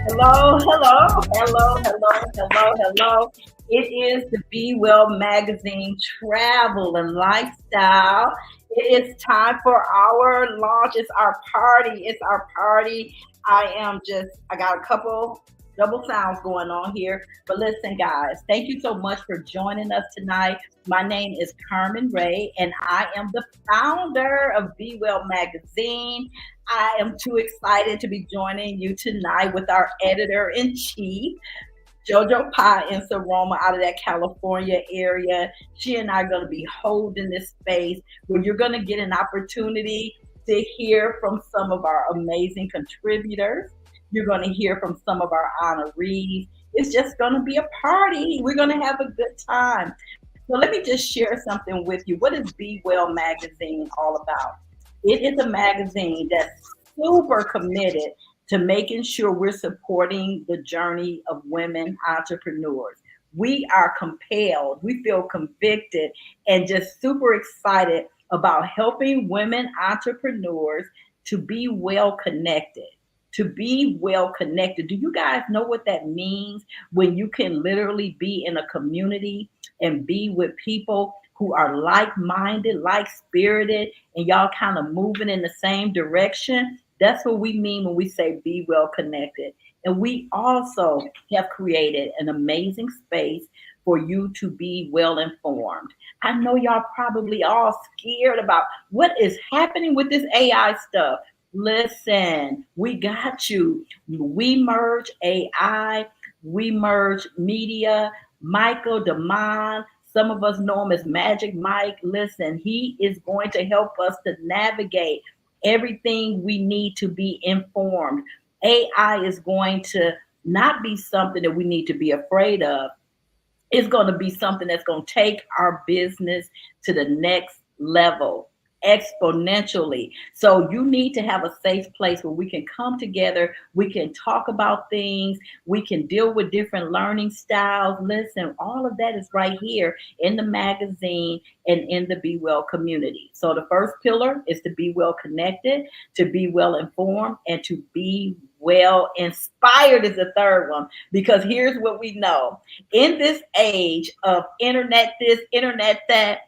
Hello, hello, hello, hello, hello, hello. It is the Be Well Magazine Travel and Lifestyle. It is time for our launch. It's our party. It's our party. I got a couple double sounds going on here. But listen, guys, thank you so much for joining us tonight. My name is Carmen Ray, and I am the founder of Be Well Magazine. I am too excited to be joining you tonight with our editor in chief, JoJo Pie in Saroma out of that California area. She and I are going to be holding this space where you're going to get an opportunity to hear from some of our amazing contributors. You're going to hear from some of our honorees. It's just going to be a party. We're going to have a good time. So let me just share something with you. What is Be Well Magazine all about? It is a magazine that's super committed to making sure we're supporting the journey of women entrepreneurs. We are compelled, we feel convicted, and just super excited about helping women entrepreneurs to be well connected. To be well connected. Do you guys know what that means when you can literally be in a community and be with people who are like minded, like spirited, and y'all kind of moving in the same direction? That's what we mean when we say be well connected. And we also have created an amazing space for you to be well informed. I know y'all probably all scared about what is happening with this AI stuff. Listen, we got you. We merge AI, we merge media. Michael Demond, some of us know him as Magic Mike. Listen, he is going to help us to navigate everything we need to be informed. AI is going to not be something that we need to be afraid of. It's going to be something that's going to take our business to the next level exponentially. So you need to have a safe place where we can come together, we can talk about things, we can deal with different learning styles. Listen, all of that is right here in the magazine and in the Be Well community. So the first pillar is to be well connected, to be well informed, and to be well inspired is the third one. Because here's what we know: in this age of internet this, internet that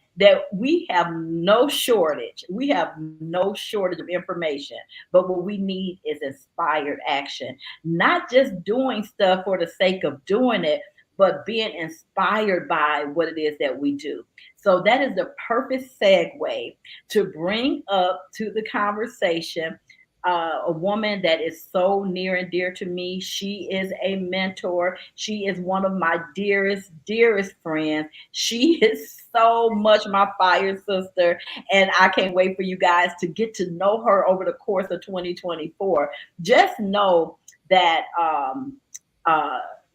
we have no shortage. We have no shortage of information. But what we need is inspired action. Not just doing stuff for the sake of doing it, but being inspired by what it is that we do. So that is the perfect segue to bring up to the conversation a woman that is so near and dear to me. She is a mentor. She is one of my dearest, dearest friends. She is so much my fire sister. And I can't wait for you guys to get to know her over the course of 2024. Just know that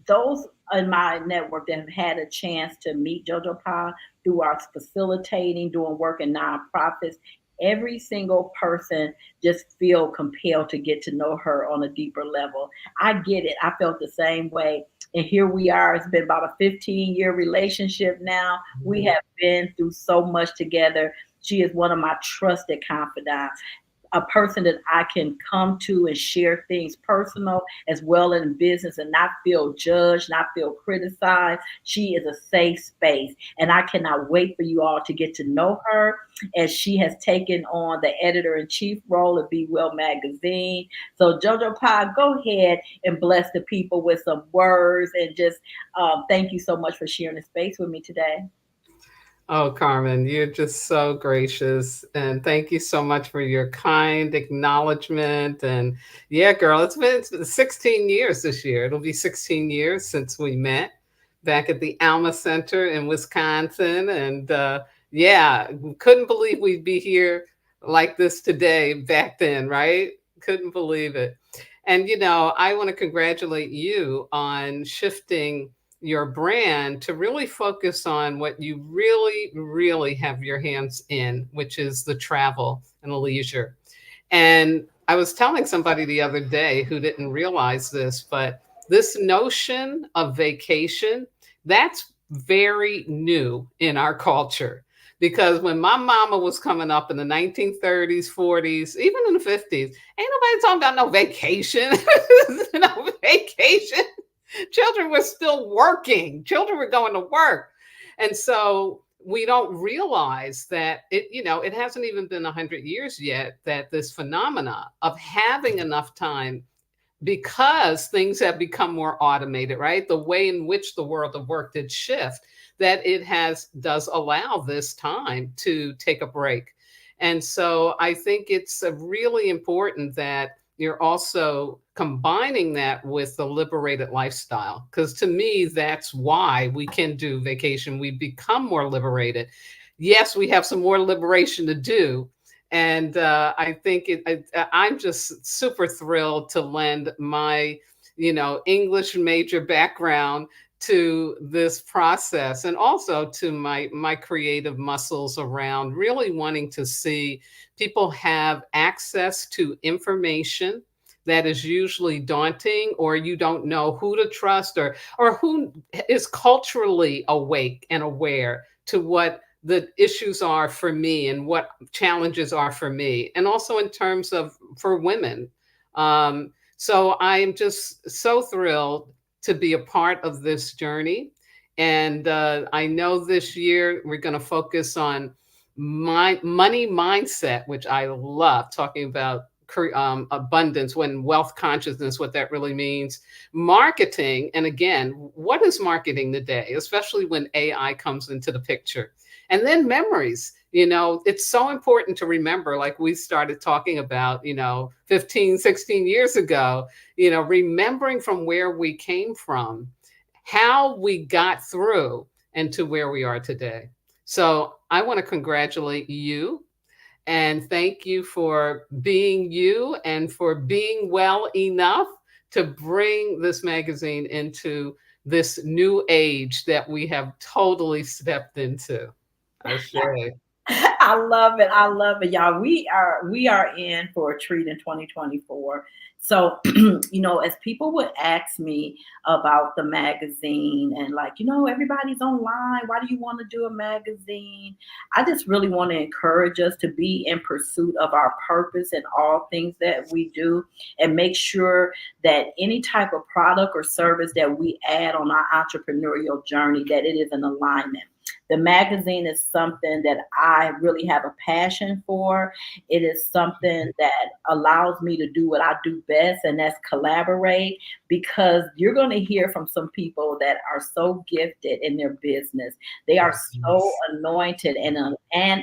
those in my network that have had a chance to meet JoJo Pa through our facilitating, doing work in nonprofits, every single person just feel compelled to get to know her on a deeper level. I get it. I felt the same way. And here we are. It's been about a 15-year relationship now. We have been through so much together. She is one of my trusted confidants, a person that I can come to and share things personal as well in business and not feel judged, not feel criticized. She is a safe space. And I cannot wait for you all to get to know her as she has taken on the editor-in-chief role of Be Well Magazine. So JoJo Pie, go ahead and bless the people with some words and just thank you so much for sharing the space with me today. Oh, Carmen, you're just so gracious. And thank you so much for your kind acknowledgement. And yeah, girl, it's been 16 years this year. It'll be 16 years since we met back at the Alma Center in Wisconsin. And yeah, couldn't believe we'd be here like this today back then, right? Couldn't believe it. And, I want to congratulate you on shifting your brand to really focus on what you really, really have your hands in, which is the travel and the leisure. And I was telling somebody the other day who didn't realize this, but this notion of vacation, that's very new in our culture. Because when my mama was coming up in the 1930s, 40s, even in the 50s, ain't nobody talking about no vacation. No vacation. children were still working. Children were going to work. And so we don't realize that it hasn't even been 100 years yet that this phenomena of having enough time, because things have become more automated, right? The way in which the world of work did shift, that it does allow this time to take a break. And so I think it's really important that you're also combining that with the liberated lifestyle. Because to me, that's why we can do vacation. We become more liberated. Yes, we have some more liberation to do, and I think I'm just super thrilled to lend my, English major background to this process, and also to my creative muscles around really wanting to see people have access to information that is usually daunting, or you don't know who to trust, or who is culturally awake and aware to what the issues are for me and what challenges are for me, and also in terms of for women. So I'm just so thrilled to be a part of this journey. And I know this year we're going to focus on my money mindset, which I love talking about, abundance, when wealth consciousness, what that really means, marketing. And again, what is marketing today, especially when AI comes into the picture? And then memories. It's so important to remember, like we started talking about, 15, 16 years ago, remembering from where we came from, how we got through, and to where we are today. So I want to congratulate you and thank you for being you and for being well enough to bring this magazine into this new age that we have totally stepped into. I say. I love it. I love it, y'all. We are in for a treat in 2024. So, as people would ask me about the magazine and like, everybody's online. Why do you want to do a magazine? I just really want to encourage us to be in pursuit of our purpose in all things that we do, and make sure that any type of product or service that we add on our entrepreneurial journey, that it is in alignment. The magazine is something that I really have a passion for. It is something that allows me to do what I do best, and that's collaborate, because you're going to hear from some people that are so gifted in their business. They are so Yes. anointed and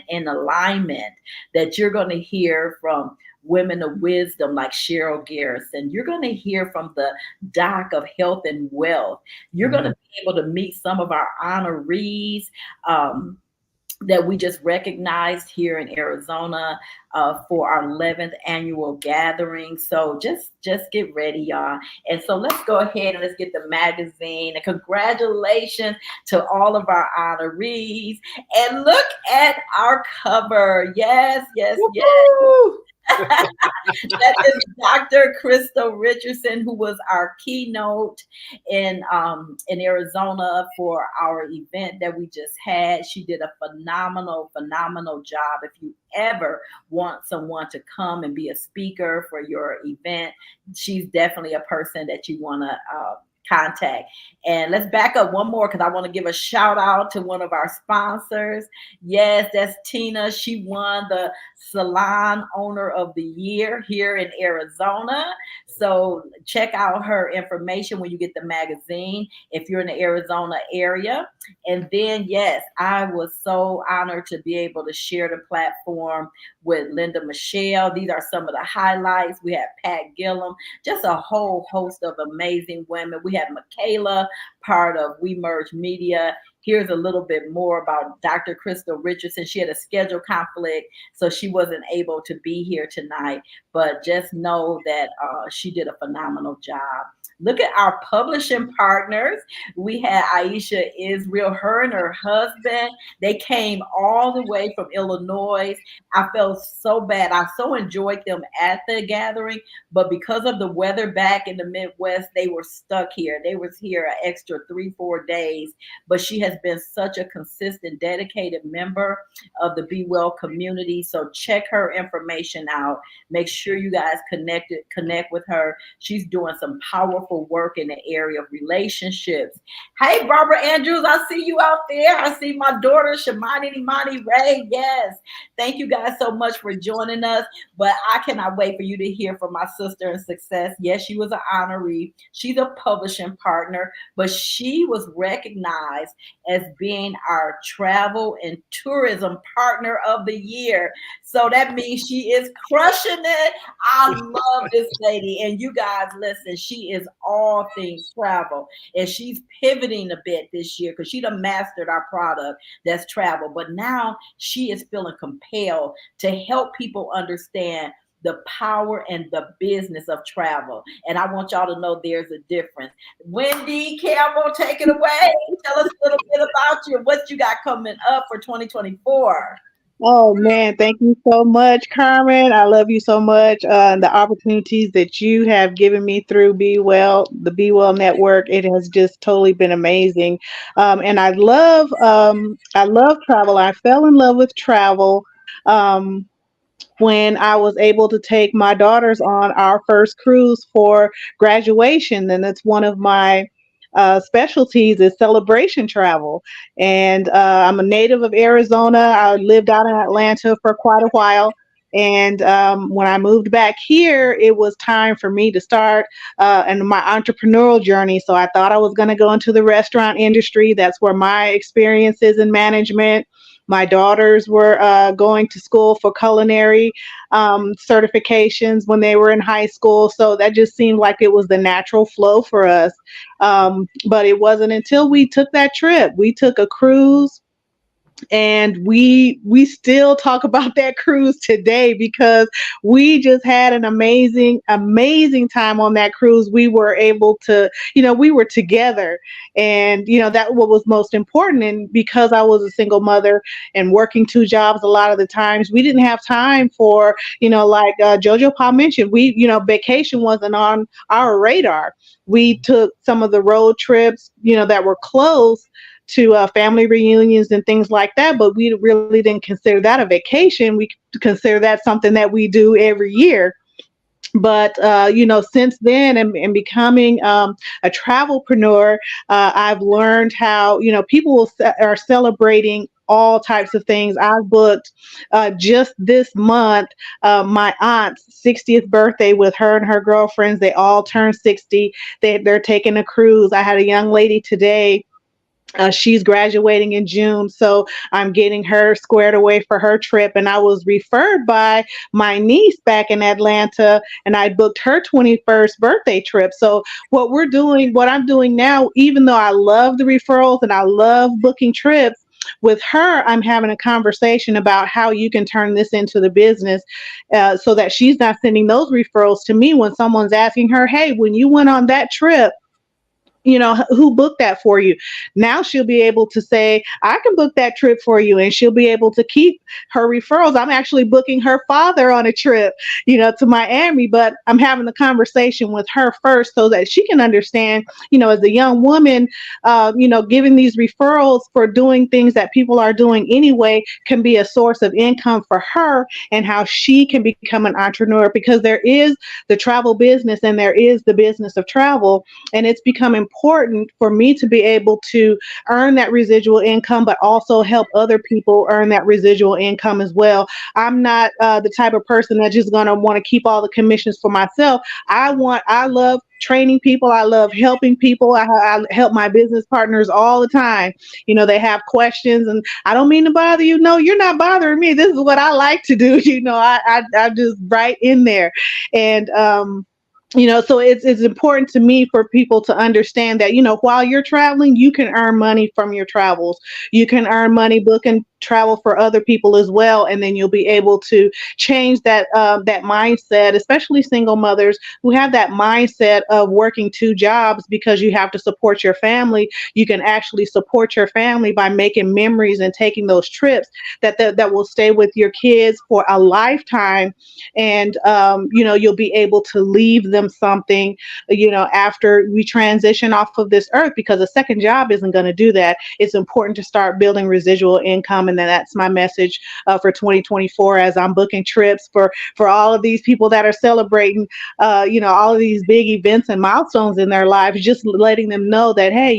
in alignment, that you're going to hear from women of wisdom like Cheryl Garrison. You're going to hear from the Doc of Health and Wealth. You're going to Mhm. be able to meet some of our honorees, um, that we just recognized here in Arizona for our 11th annual gathering. So just get ready, y'all. And so let's go ahead and let's get the magazine. And congratulations to all of our honorees. And look at our cover. Yes, yes, yes. Woohoo! That is Dr. Crystal Richardson, who was our keynote in Arizona for our event that we just had. She did a phenomenal job. If you ever want someone to come and be a speaker for your event, she's definitely a person that you want to contact. And let's back up one more, because I want to give a shout out to one of our sponsors. Yes, that's Tina. She won the Salon Owner of the Year here in Arizona. So check out her information when you get the magazine if you're in the Arizona area. And then, yes, I was so honored to be able to share the platform with Linda Michelle. These are some of the highlights. We have Pat Gillum, just a whole host of amazing women. We have Michaela, part of We Merge Media. Here's a little bit more about Dr. Crystal Richardson. She had a schedule conflict, so she wasn't able to be here tonight, but just know that she did a phenomenal job. Look at our publishing partners. We had Aisha Israel, her and her husband. They came all the way from Illinois. I felt so bad. I so enjoyed them at the gathering, but because of the weather back in the Midwest, they were stuck here. They was here an extra 3-4 days, but she has been such a consistent, dedicated member of the Be Well community. So check her information out. Make sure you guys connect with her. She's doing some powerful powerful work in the area of relationships. Hey, Barbara Andrews, I see you out there. I see my daughter, Shamani Imani Ray. Yes. Thank you guys so much for joining us. But I cannot wait for you to hear from my sister in success. Yes, she was an honoree. She's a publishing partner, but she was recognized as being our travel and tourism partner of the year. So that means she is crushing it. I love this lady. And you guys, listen, she is all things travel. And she's pivoting a bit this year because she done mastered our product that's travel. But now she is feeling compelled to help people understand the power and the business of travel. And I want y'all to know there's a difference. Wendy Campbell, take it away. Tell us a little bit about you, what you got coming up for 2024. Oh man, thank you so much, Carmen. I love you so much. The opportunities that you have given me through Be Well, the Be Well Network, it has just totally been amazing. And I love travel. I fell in love with travel. Um, when I was able to take my daughters on our first cruise for graduation. And that's one of my specialties is celebration travel. And I'm a native of Arizona. I lived out in Atlanta for quite a while. And when I moved back here, it was time for me to start and my entrepreneurial journey. So I thought I was going to go into the restaurant industry. That's where my experience is in management. My daughters were going to school for culinary certifications when they were in high school. So that just seemed like it was the natural flow for us. But it wasn't until we took that trip. We took a cruise and we still talk about that cruise today because we just had an amazing time on that cruise. We were able to, we were together, and that what was most important. And because I was a single mother and working two jobs, a lot of the times we didn't have time for, like Jojo Pa mentioned, vacation wasn't on our radar. We took some of the road trips, that were close to family reunions and things like that, but we really didn't consider that a vacation. We consider that something that we do every year. But since then, and becoming a travelpreneur, I've learned how people are celebrating all types of things. I've booked just this month my aunt's 60th birthday with her and her girlfriends. They all turned 60. They're taking a cruise. I had a young lady today. She's graduating in June, so I'm getting her squared away for her trip. And I was referred by my niece back in Atlanta, and I booked her 21st birthday trip. So what I'm doing now, even though I love the referrals and I love booking trips, with her, I'm having a conversation about how you can turn this into the business so that she's not sending those referrals to me when someone's asking her, hey, when you went on that trip, who booked that for you. Now she'll be able to say, I can book that trip for you, and she'll be able to keep her referrals. I'm actually booking her father on a trip, to Miami, but I'm having the conversation with her first so that she can understand, as a young woman, giving these referrals for doing things that people are doing anyway can be a source of income for her, and how she can become an entrepreneur, because there is the travel business and there is the business of travel. And it's become important for me to be able to earn that residual income, but also help other people earn that residual income as well. I'm not the type of person that's just going to want to keep all the commissions for myself. I love training people. I love helping people. I help my business partners all the time. They have questions, and I don't mean to bother you. No, you're not bothering me. This is what I like to do. I just right in there. And, so it's important to me for people to understand that, while you're traveling, you can earn money from your travels. You can earn money booking travel for other people as well. And then you'll be able to change that mindset, especially single mothers who have that mindset of working two jobs because you have to support your family. You can actually support your family by making memories and taking those trips that will stay with your kids for a lifetime. And, you'll be able to leave them something, after we transition off of this earth, because a second job isn't going to do that. It's important to start building residual income income. And then that's my message for 2024 as I'm booking trips for all of these people that are celebrating, all of these big events and milestones in their lives, just letting them know that, hey,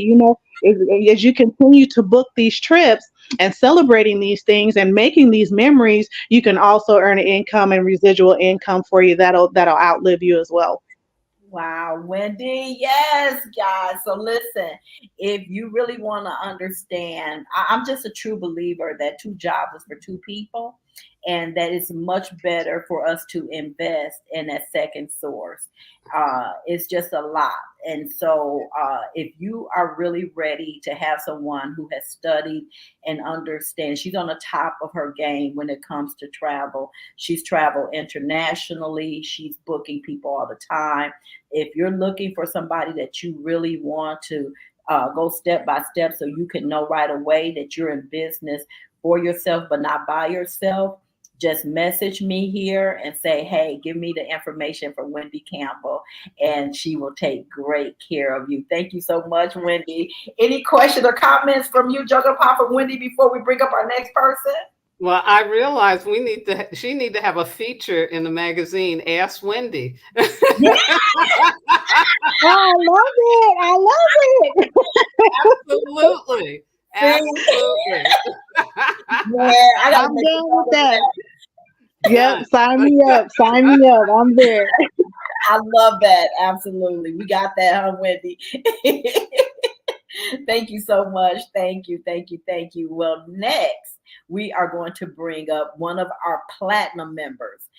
as you continue to book these trips and celebrating these things and making these memories, you can also earn an income and residual income for you that'll outlive you as well. Wow, Wendy. Yes, guys. So listen, if you really want to understand, I'm just a true believer that two jobs is for two people, and that it's much better for us to invest in that second source. It's just a lot. And so, if you are really ready to have someone who has studied and understands, she's on the top of her game when it comes to travel. She's traveled internationally, she's booking people all the time. If you're looking for somebody that you really want to go step by step so you can know right away that you're in business for yourself but not by yourself, just message me here and say, hey, give me the information for Wendy Campbell, and she will take great care of you. Thank you so much, Wendy. Any questions or comments from you, Jojo Pop, or Wendy, before we bring up our next person? Well, I realized she need to have a feature in the magazine. Ask Wendy. Yeah, Oh, I love it. I love it. Absolutely. see, Absolutely. yeah, I gotta I'm make a down with note of that. that. Yep. Yes. Sign me up. Sign me up. I'm there. I love that. Absolutely. We got that, huh, Wendy? Thank you so much. Thank you. Thank you. Thank you. Well, next, we are going to bring up one of our platinum members,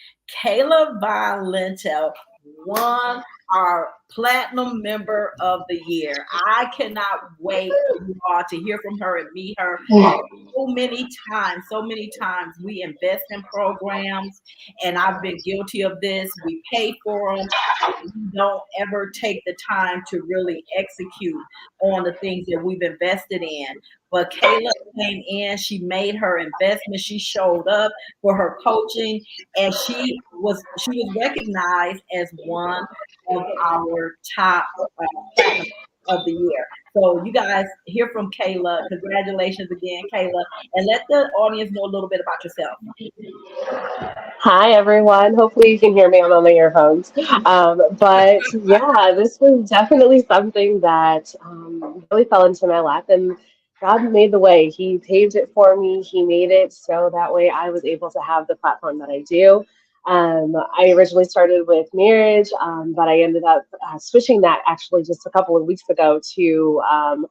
Kayla Violento, won our platinum member of the year. I cannot wait for you all to hear from her and meet her. So many times we invest in programs, and I've been guilty of this. We pay for them, we don't ever take the time to really execute on the things that we've invested in. But Kayla came in, she made her investment, she showed up for her coaching, and she was recognized as one of our top platinum of the year. So you guys hear from Kayla. Congratulations again, Kayla, and let the audience know a little bit about yourself. Hi, everyone. Hopefully, you can hear me. I'm on my earphones. But yeah, this was definitely something that really fell into my lap, and God made the way. He paved it for me. He made it so that way I was able to have the platform that I do. I originally started with marriage, but I ended up switching that actually just a couple of weeks ago to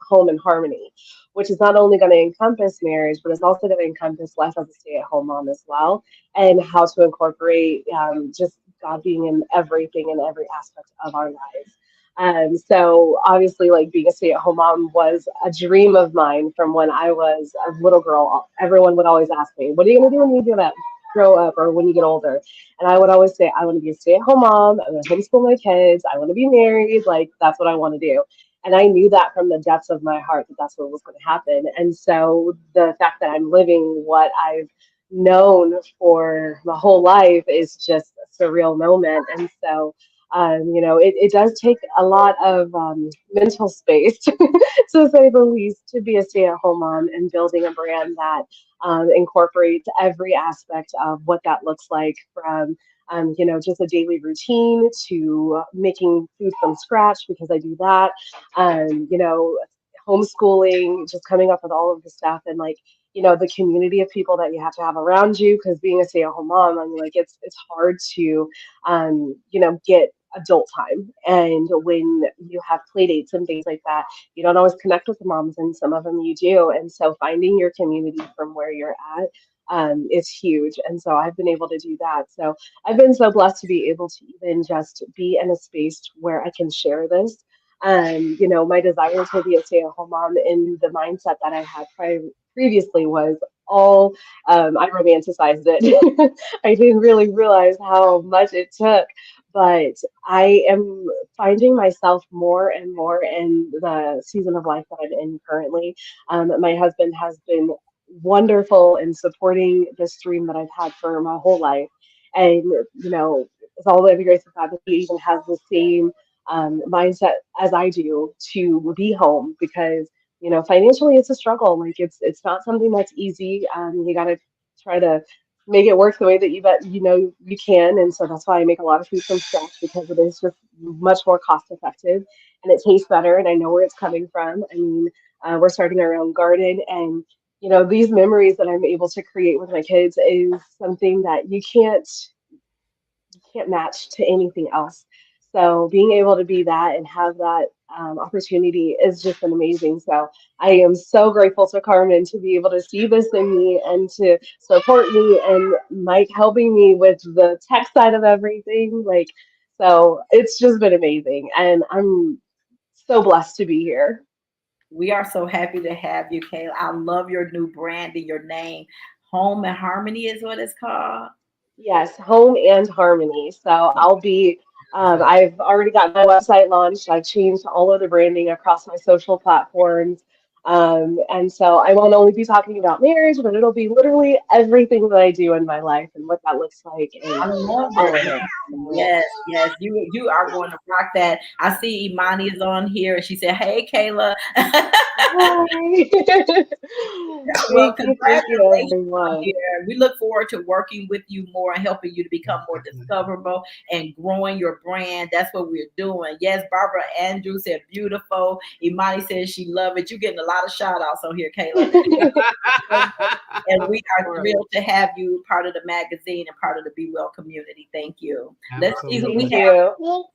home and harmony, which is not only going to encompass marriage, but it's also going to encompass life as a stay-at-home mom as well, and how to incorporate just God being in everything in every aspect of our lives. So obviously, like being a stay-at-home mom was a dream of mine from when I was a little girl. Everyone would always ask me, "What are you going to do when you grow up, or when you get older?" And I would always say, "I want to be a stay-at-home mom. I'm going to homeschool my kids. I want to be married. Like that's what I want to do." And I knew that from the depths of my heart that that's what was going to happen. And so the fact that I'm living what I've known for my whole life is just a surreal moment. And so, it does take a lot of mental space, to say the least, to be a stay at home mom and building a brand that incorporates every aspect of what that looks like from. Just a daily routine to making food from scratch because I do that. Homeschooling, just coming up with all of the stuff and like the community of people that you have to have around you because being a stay-at-home mom, I mean, like it's hard to get adult time, and when you have play dates and things like that, you don't always connect with the moms, and some of them you do, and so finding your community from where you're at is huge. And so I've been able to do that. So I've been so blessed to be able to even just be in a space where I can share this. My desire to be a stay-at-home mom in the mindset that I had previously was all I romanticized it. I didn't really realize how much it took, but I am finding myself more and more in the season of life that I'm in currently. My husband has been wonderful in supporting this dream that I've had for my whole life. And, it's all by the grace of God that he even has the same mindset as I do to be home because financially it's a struggle. Like it's not something that's easy. You got to try to make it work the way that you can. And so that's why I make a lot of food from scratch, because it is just much more cost effective and it tastes better. And I know where it's coming from. I mean, we're starting our own garden, and these memories that I'm able to create with my kids is something that you can't match to anything else. So being able to be that and have that opportunity is just been amazing. So I am so grateful to Carmen to be able to see this in me and to support me, and Mike helping me with the tech side of everything. So it's just been amazing, and I'm so blessed to be here. We are so happy to have you, Kayla. I love your new brand and your name. Home and Harmony is what it's called. Yes, Home and Harmony. So I've already got my website launched. I've changed all of the branding across my social platforms. And so I won't only be talking about marriage, but it'll be literally everything that I do in my life and what that looks like I and love all it. of it. So, Yes, yes, you are going to rock that. I see Imani is on here, and she said, "Hey, Kayla." hi. Well, Thank you, congratulations, my everyone. dear. We look forward to working with you more and helping you to become more discoverable and growing your brand. That's what we're doing. Yes, Barbara Andrews said beautiful. Imani says she love it. You're getting a lot of shout outs on here, Kayla. And we are thrilled to have you part of the magazine and part of the Be Well community. Thank you. Let's see who we Thank Absolutely. have. you.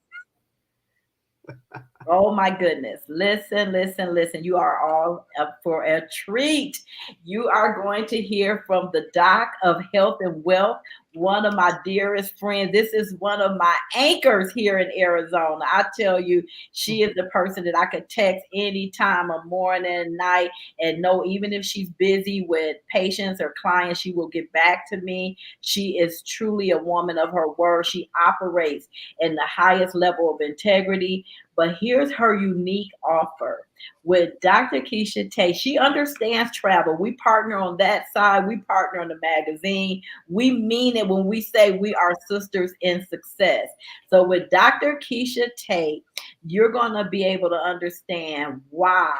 Oh my goodness. Listen, listen, listen. You are all up for a treat. You are going to hear from the Doc of Health and Wealth, one of my dearest friends. This is one of my anchors here in Arizona. I tell you, she is the person that I could text anytime, a morning, night, and know even if she's busy with patients or clients, she will get back to me. She is truly a woman of her word. She operates in the highest level of integrity, but here's her unique offer with Dr. Keisha Tay. She understands travel. We partner on that side. We partner on the magazine. We mean it when we say we are sisters in success. So with Dr. Keisha Tay, you're going to be able to understand why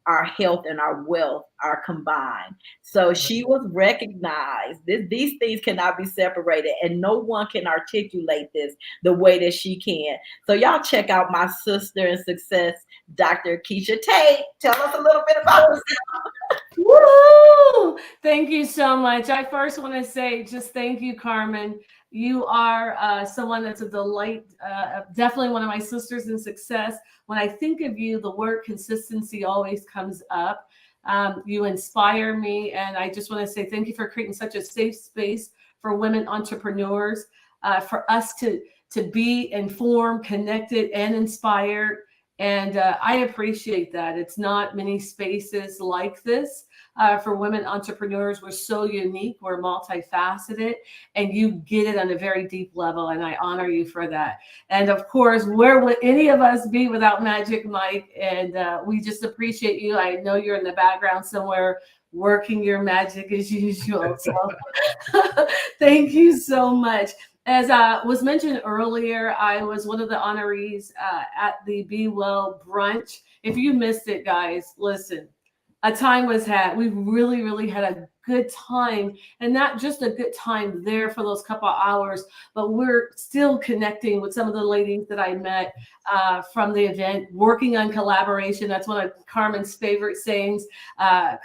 our health and our wealth are combined. So she was recognized. These things cannot be separated, and no one can articulate this the way that she can. So y'all check out my sister in success, Dr. Keisha Tate. Tell us a little bit about yourself. Woo! Thank you so much. I first want to say just thank you, Carmen. You are someone that's a delight, definitely one of my sisters in success. When I think of you, the word consistency always comes up. You inspire me, and I just want to say thank you for creating such a safe space for women entrepreneurs, for us to be informed, connected, and inspired. And I appreciate that. It's not many spaces like this for women entrepreneurs. We're so unique, we're multifaceted, and you get it on a very deep level. And I honor you for that. And of course, where would any of us be without Magic Mike? And we just appreciate you. I know you're in the background somewhere working your magic as usual. So thank you so much. As was mentioned earlier, I was one of the honorees at the Be Well brunch. If you missed it, guys, listen, a time was had. We really, really had a good time, and not just a good time there for those couple of hours, but we're still connecting with some of the ladies that I met from the event, working on collaboration. That's one of Carmen's favorite sayings.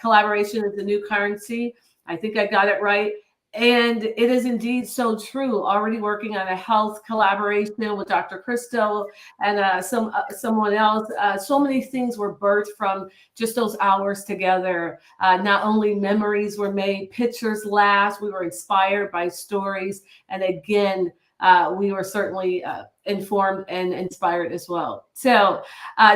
Collaboration is the new currency. I think I got it right. And it is indeed so true. Already working on a health collaboration with Dr. Christo and someone else. So many things were birthed from just those hours together. Not only memories were made, pictures last. We were inspired by stories, and again, we were certainly informed and inspired as well. So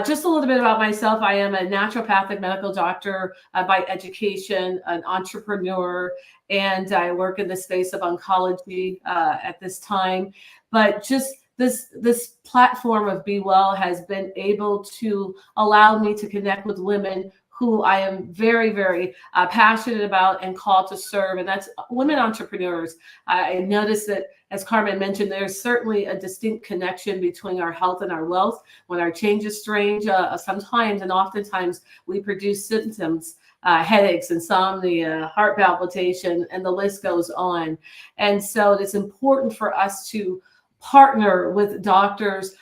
just a little bit about myself. I am a naturopathic medical doctor by education, an entrepreneur, and I work in the space of oncology at this time. But just this platform of Be Well has been able to allow me to connect with women who I am very, very passionate about and called to serve, and that's women entrepreneurs. I noticed that, as Carmen mentioned, there's certainly a distinct connection between our health and our wealth. When our change is strange, sometimes and oftentimes we produce symptoms, headaches, insomnia, heart palpitation, and the list goes on. And so it's important for us to partner with doctors,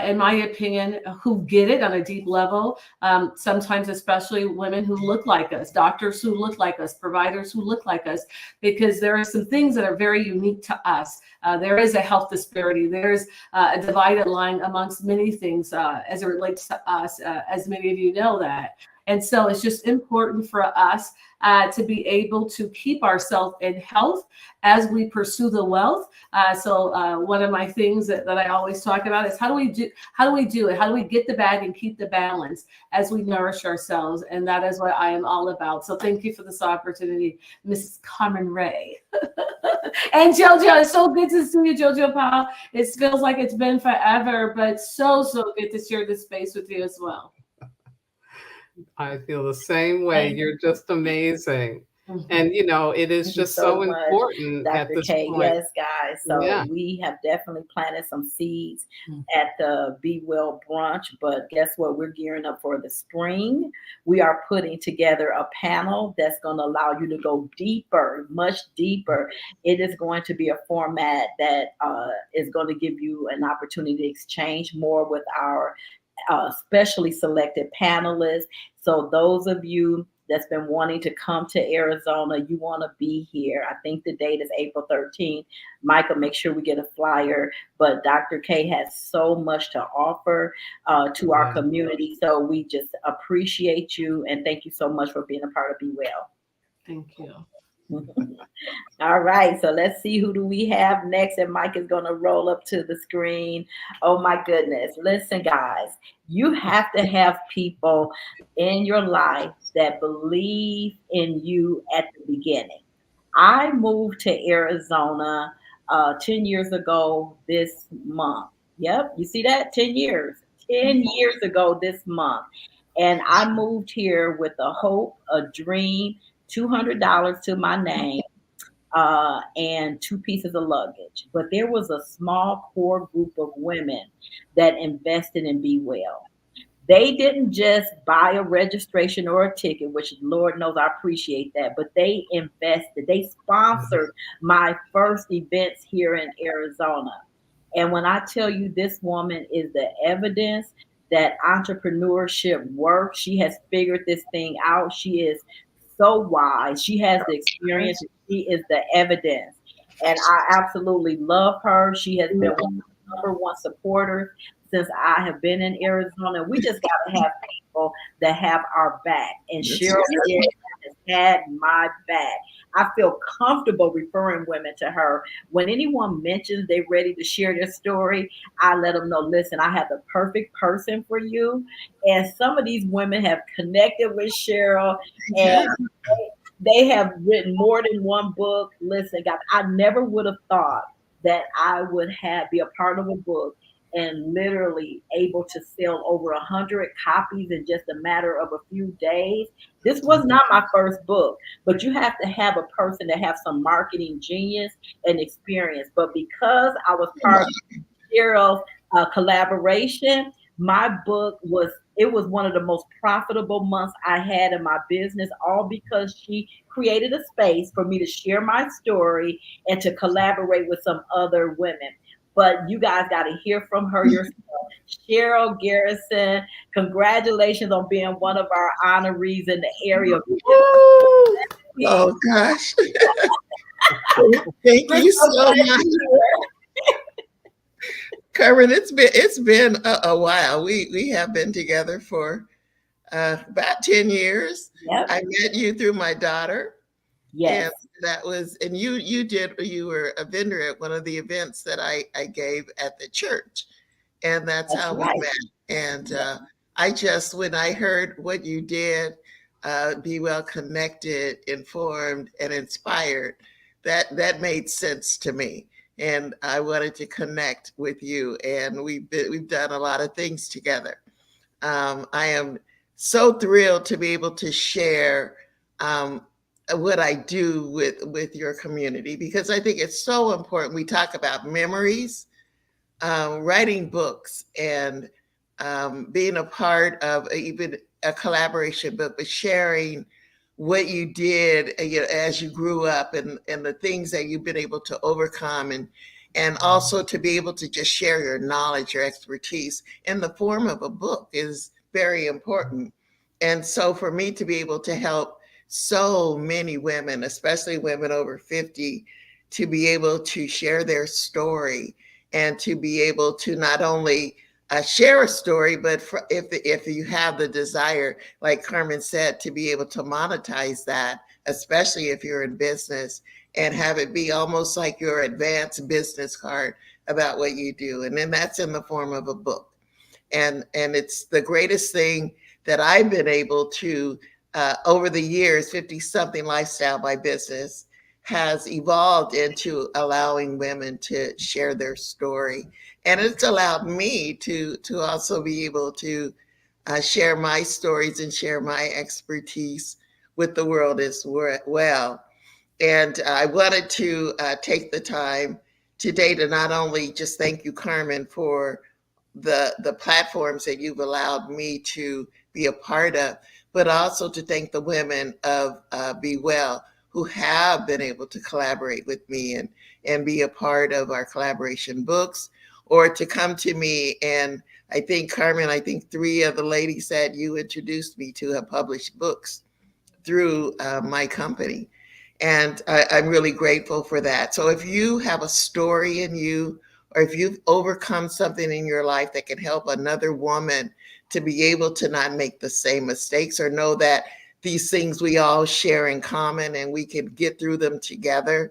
in my opinion, who get it on a deep level. Sometimes, especially women who look like us, doctors who look like us, providers who look like us, because there are some things that are very unique to us. There is a health disparity. There's a divided line amongst many things as it relates to us, as many of you know that. And so it's just important for us to be able to keep ourselves in health as we pursue the wealth. So one of my things that I always talk about is how do we do it? How do we get the bag and keep the balance as we nourish ourselves? And that is what I am all about. So thank you for this opportunity, Mrs. Carmen Ray. And JoJo, it's so good to see you, JoJo Powell. It feels like it's been forever, but so good to share this space with you as well. I feel the same way. You're just amazing. And, it is Thank you just so much, important at Dr. this K. point. Yes, guys. So Yeah. we have definitely planted some seeds at the Be Well brunch, but guess what? We're gearing up for the spring. We are putting together a panel that's going to allow you to go deeper, much deeper. It is going to be a format that is going to give you an opportunity to exchange more with our specially selected panelists. So those of you that's been wanting to come to Arizona, you want to be here. I think the date is April 13th. Michael, make sure we get a flyer. But Dr. K has so much to offer to our community. So we just appreciate you and thank you so much for being a part of Be Well. Thank you. All right, so let's see, who do we have next? And Mike is going to roll up to the screen. Oh my goodness. Listen, guys, you have to have people in your life that believe in you at the beginning. I moved to Arizona 10 years ago this month. Yep, you see that? 10 years. 10 years ago this month. And I moved here with a hope, a dream, $200 to my name, and two pieces of luggage. But there was a small core group of women that invested in Be Well. They didn't just buy a registration or a ticket, which Lord knows I appreciate that, but they invested. They sponsored my first events here in Arizona. And when I tell you, this woman is the evidence that entrepreneurship works. She has figured this thing out. She is so wise. She has the experience. She is the evidence. And I absolutely love her. She has been one of the number one supporters since I have been in Arizona. We just got to have people that have our back. And Cheryl has had my back. I feel comfortable referring women to her. When anyone mentions they're ready to share their story, I let them know, listen, I have the perfect person for you. And some of these women have connected with Cheryl, and they have written more than one book. Listen, guys, I never would have thought that I would be a part of a book and literally able to sell over 100 copies in just a matter of a few days. This was not my first book, but you have to have a person that have some marketing genius and experience. But because I was part of Cheryl's collaboration, my book was one of the most profitable months I had in my business, all because she created a space for me to share my story and to collaborate with some other women. But you guys got to hear from her yourself. Cheryl Garrison, congratulations on being one of our honorees in the area. Oh gosh. Thank you so much. Carmen, it's been a while. We have been together for about 10 years. Yep. I met you through my daughter. Yes. And you were a vendor at one of the events that I gave at the church. And that's how we met. And when I heard what you did, Be Well Connected, Informed, and Inspired, that made sense to me. And I wanted to connect with you. And we've done a lot of things together. I am so thrilled to be able to share um, what I do with your community, because I think it's so important. We talk about memories, writing books, and being a part of even a collaboration book, but sharing what you did, you know, as you grew up, and the things that you've been able to overcome, and also to be able to just share your knowledge, your expertise in the form of a book is very important. And so for me to be able to help so many women, especially women over 50, to be able to share their story, and to be able to not only share a story, but if you have the desire, like Carmen said, to be able to monetize that, especially if you're in business, and have it be almost like your advanced business card about what you do. And then that's in the form of a book. And it's the greatest thing that I've been able to over the years. 50 something lifestyle by business has evolved into allowing women to share their story, and it's allowed me to also be able to share my stories and share my expertise with the world as well. And I wanted to take the time today to not only just thank you, Carmen, for the platforms that you've allowed me to be a part of, but also to thank the women of Be Well, who have been able to collaborate with me and be a part of our collaboration books, or to come to me. And I think, Carmen, I think three of the ladies that you introduced me to have published books through my company. And I'm really grateful for that. So if you have a story in you, or if you've overcome something in your life that can help another woman to be able to not make the same mistakes, or know that these things we all share in common and we can get through them together,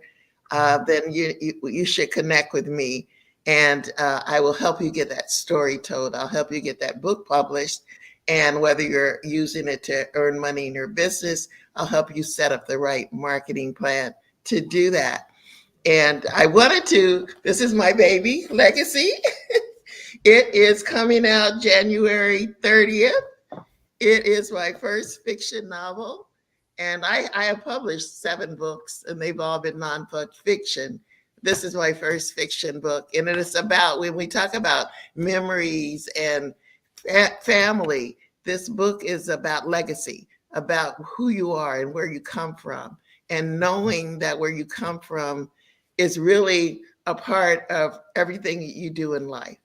then you should connect with me. And I will help you get that story told. I'll help you get that book published. And whether you're using it to earn money in your business, I'll help you set up the right marketing plan to do that. And I wanted to, this is my baby, Legacy. It is coming out January 30th. It is my first fiction novel. And I have published 7 books, and they've all been nonfiction. This is my first fiction book. And it is about, when we talk about memories and family, this book is about legacy, about who you are and where you come from, and knowing that where you come from is really a part of everything you do in life.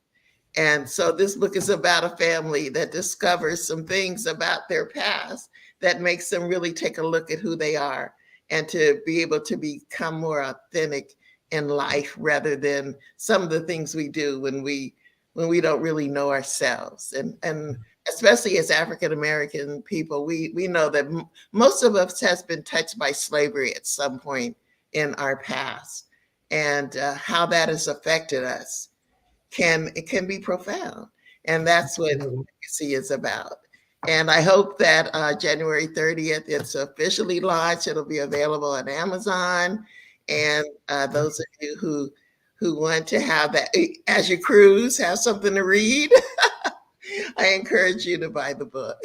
And so this book is about a family that discovers some things about their past that makes them really take a look at who they are, and to be able to become more authentic in life, rather than some of the things we do when we don't really know ourselves. And especially as African American people, we know that most of us has been touched by slavery at some point in our past, and how that has affected us can be profound. And that's what legacy is about. And I hope that January 30th, it's officially launched. It'll be available on Amazon. And those of you who want to have that as your cruise, have something to read, I encourage you to buy the book.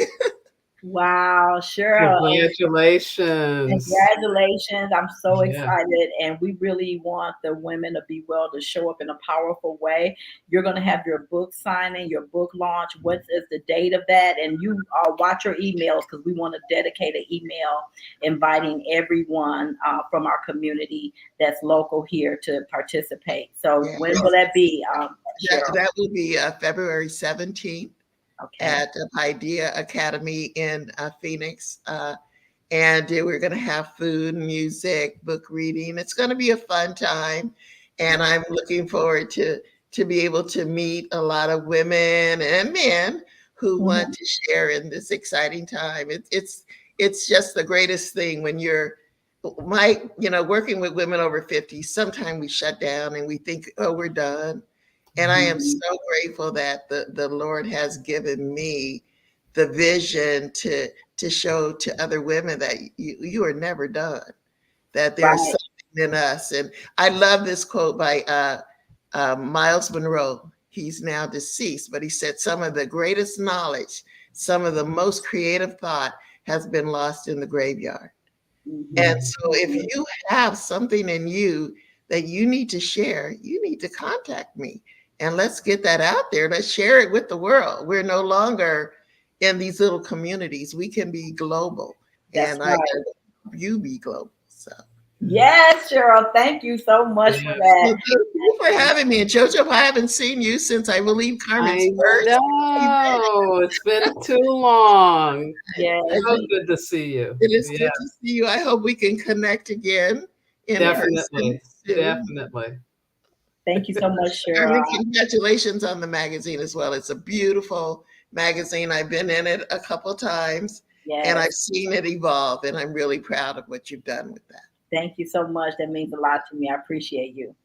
Wow, Cheryl. Congratulations. Congratulations. I'm so Yeah. excited. And we really want the women of Be Well to show up in a powerful way. You're going to have your book signing, your book launch. What is the date of that? And you watch your emails, because we want to dedicate an email inviting everyone from our community that's local here to participate. So Yeah. when will that be, Cheryl? That will be February 17th. Okay. At Idea Academy in Phoenix. And we're going to have food, music, book reading. It's going to be a fun time. And I'm looking forward to be able to meet a lot of women and men who want to share in this exciting time. It's just the greatest thing when you're working with women over 50. Sometimes we shut down and we think, oh, we're done. And I am so grateful that the Lord has given me the vision to show to other women that you are never done, that there's Right. something in us. And I love this quote by Miles Monroe. He's now deceased, but he said, some of the greatest knowledge some of the most creative thought has been lost in the graveyard. And so if you have something in you that you need to share, you need to contact me and let's get that out there. Let's share it with the world. We're no longer in these little communities. We can be global. That's And I right. know you be global. So Yes, Cheryl. Thank you so much for well, that. thank you for having me. And JoJo, I haven't seen you since I believe Carmen's I first event. know it's been too long. Yes. So good to see you. It is Yeah, good to see you. I hope we can connect again in person definitely, soon. definitely. Thank you so much, Cheryl. Carmen, congratulations on the magazine as well. It's a beautiful magazine. I've been in it a couple times and Yes. I've seen it evolve, and I'm really proud of what you've done with that. Thank you so much. That means a lot to me. I appreciate you.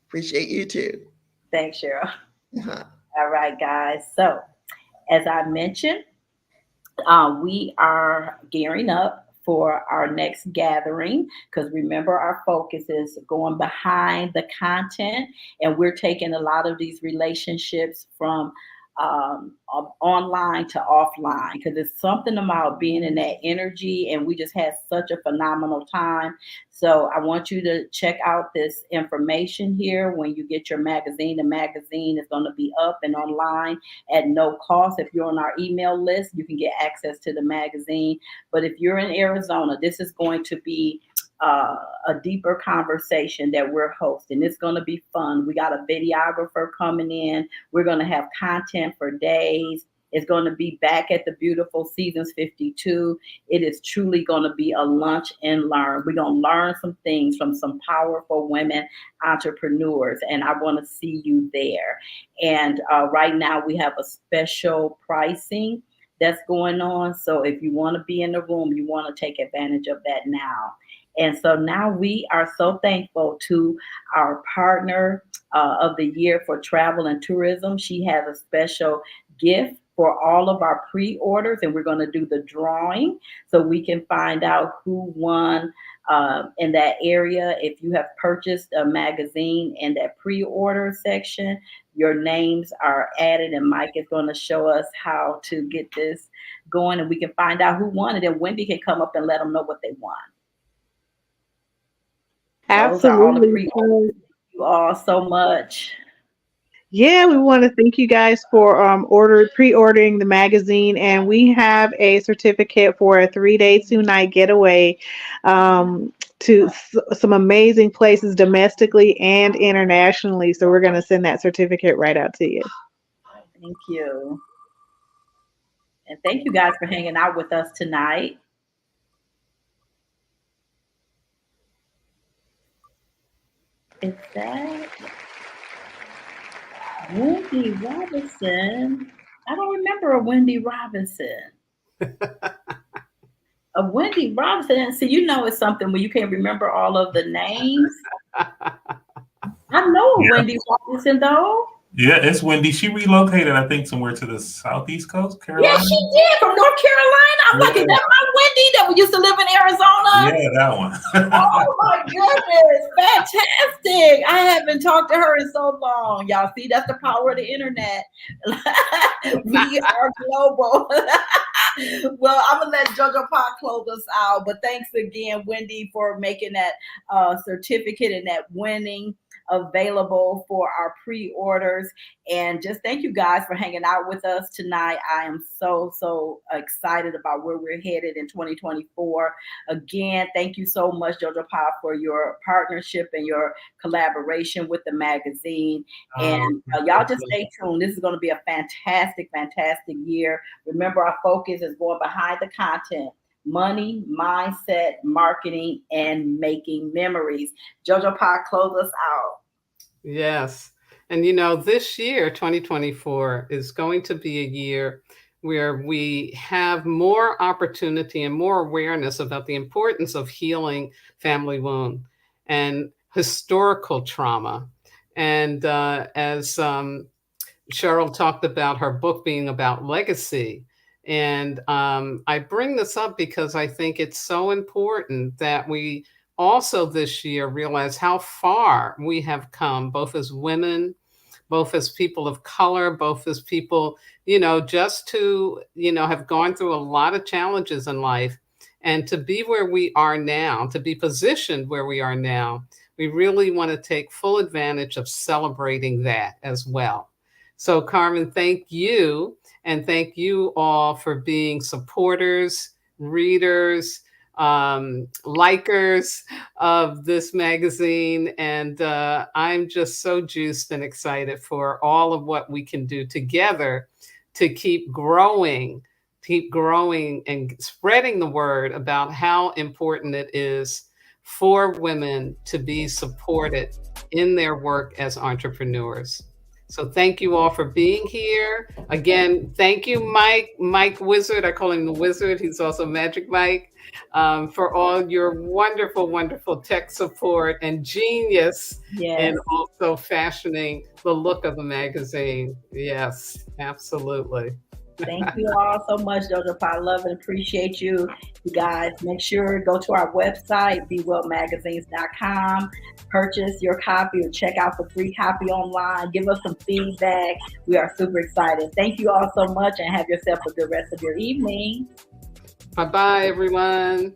Appreciate you too. Thanks, Cheryl. Uh-huh. All right, guys. So, as I mentioned, we are gearing up for our next gathering because remember, our focus is going behind the content, and we're taking a lot of these relationships from online to offline because it's something about being in that energy, and we just had such a phenomenal time. So, I want you to check out this information here when you get your magazine. The magazine is going to be up and online at no cost. If you're on our email list, you can get access to the magazine. But if you're in Arizona, this is going to be a deeper conversation that we're hosting. It's going to be fun. We got a videographer coming in. We're going to have content for days. It's going to be back at the beautiful Seasons 52. It is truly going to be a lunch and learn. We're going to learn some things from some powerful women entrepreneurs, and I want to see you there. And right now, we have a special pricing that's going on. So if you want to be in the room, you want to take advantage of that now. And so now we are so thankful to our partner of the year for travel and tourism. She has a special gift for all of our pre-orders, and we're going to do the drawing so we can find out who won in that area. If you have purchased a magazine in that pre-order section, your names are added, and Mike is going to show us how to get this going, and we can find out who won it, and Wendy can come up and let them know what they won. Those are all the Absolutely. pre-orders. Thank you all so much. Yeah, we want to thank you guys for pre-ordering the magazine, and we have a certificate for a 3-day, 2-night getaway to some amazing places domestically and internationally. So we're going to send that certificate right out to you. Thank you. And thank you guys for hanging out with us tonight. Is that Wendy Robinson? I don't remember a Wendy Robinson. A Wendy Robinson. So you know it's something when you can't remember all of the names. I know a Yeah, Wendy Robinson though. yeah, it's Wendy. She relocated, I think, somewhere to the southeast coast, Yeah, Carolina. she did from North Carolina. I'm like, is Yeah, that my Wendy that used to live in Arizona? yeah, that one. Oh my goodness, fantastic. I haven't talked to her in so long. Y'all see, that's the power of the internet. We are global. Well, I'm gonna let Jojo Pop close us out. But thanks again, Wendy, for making that certificate and that winning available for our pre-orders. And just thank you guys for hanging out with us tonight. I am so excited about where we're headed in 2024. Again, thank you so much, Jojo Pop, for your partnership and your collaboration with the magazine. And y'all just stay tuned. This is going to be a fantastic year. Remember, our focus is going behind the content. Money, mindset, marketing, and making memories. Jojo Pop, close us out. Yes. And this year, 2024, is going to be a year where we have more opportunity and more awareness about the importance of healing family wound and historical trauma. And as Cheryl talked about her book being about legacy. And I bring this up because I think it's so important that we also this year realize how far we have come, both as women, both as people of color, both as people, just to, have gone through a lot of challenges in life. And to be where we are now, to be positioned where we are now, we really want to take full advantage of celebrating that as well. So, Carmen, thank you. And thank you all for being supporters, readers, likers of this magazine. And I'm just so juiced and excited for all of what we can do together to keep growing and spreading the word about how important it is for women to be supported in their work as entrepreneurs. So thank you all for being here. Again, thank you, Mike Wizard. I call him the Wizard. He's also Magic Mike, for all your wonderful, wonderful tech support and genius in also fashioning the look of the magazine. Yes, absolutely. Thank you all so much, Doja. I love and appreciate you. You guys, make sure to go to our website, bewellmagazines.com, purchase your copy or check out the free copy online. Give us some feedback. We are super excited. Thank you all so much and have yourself a good rest of your evening. Bye-bye, everyone.